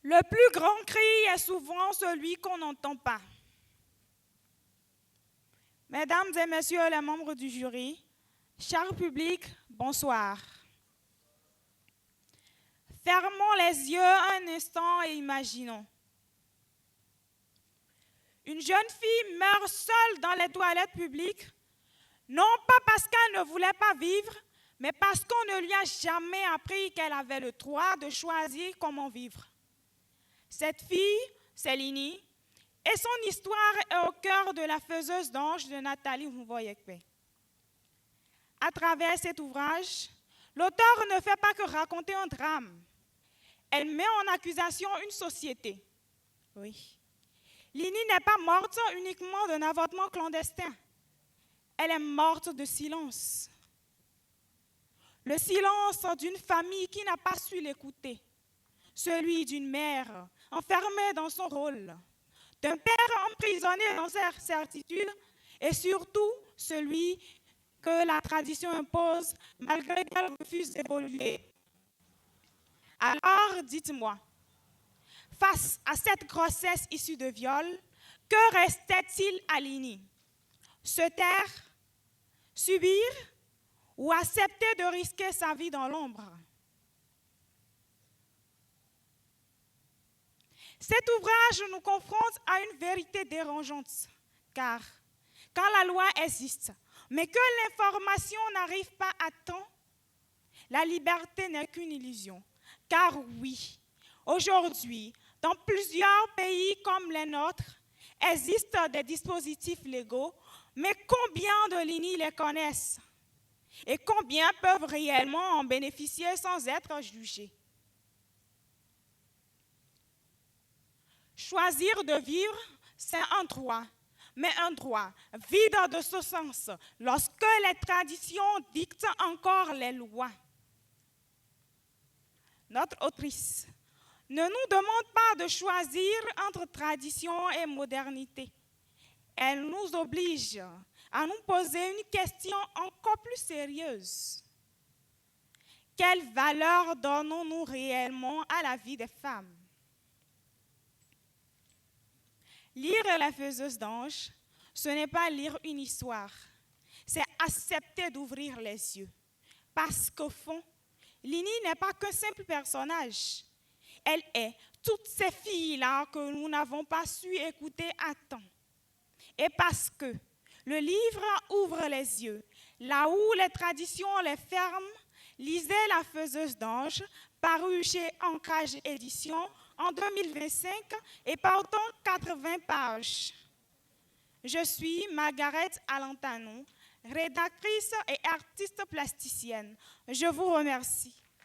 Le plus grand cri est souvent celui qu'on n'entend pas. Mesdames et messieurs les membres du jury, cher public, bonsoir. Fermons les yeux un instant et imaginons. Une jeune fille meurt seule dans les toilettes publiques, non pas parce qu'elle ne voulait pas vivre, mais parce qu'on ne lui a jamais appris qu'elle avait le droit de choisir comment vivre. Cette fille, c'est Lini, et son histoire est au cœur de La Faiseuse d'anges de Nathalie Mouvoyekpe. À travers cet ouvrage, l'auteur ne fait pas que raconter un drame. Elle met en accusation une société. Oui. Lini n'est pas morte uniquement d'un avortement clandestin. Elle est morte de silence. Le silence d'une famille qui n'a pas su l'écouter. Celui d'une mère enfermée dans son rôle, d'un père emprisonné dans sa certitude et surtout celui que la tradition impose malgré qu'elle refuse d'évoluer. Alors, dites-moi, face à cette grossesse issue de viol, que restait-il à Lini? Se taire, subir ou accepter de risquer sa vie dans l'ombre? Cet ouvrage nous confronte à une vérité dérangeante, car quand la loi existe, mais que l'information n'arrive pas à temps, la liberté n'est qu'une illusion. Car oui, aujourd'hui, dans plusieurs pays comme les nôtres, existent des dispositifs légaux, mais combien de Lini les connaissent? Et combien peuvent réellement en bénéficier sans être jugés? Choisir de vivre, c'est un droit, mais un droit vide de ce sens lorsque les traditions dictent encore les lois. Notre autrice ne nous demande pas de choisir entre tradition et modernité. Elle nous oblige à nous poser une question encore plus sérieuse. Quelle valeur donnons-nous réellement à la vie des femmes? Lire La Faiseuse d'anges, ce n'est pas lire une histoire, c'est accepter d'ouvrir les yeux. Parce qu'au fond, Lini n'est pas qu'un simple personnage. Elle est toutes ces filles-là que nous n'avons pas su écouter à temps. Et parce que le livre ouvre les yeux, là où les traditions les ferment, lisez La Faiseuse d'anges, paru chez Ancrage Éditions en 2025 et portant 80 pages. Je suis Margaret Alantano, rédactrice et artiste plasticienne. Je vous remercie.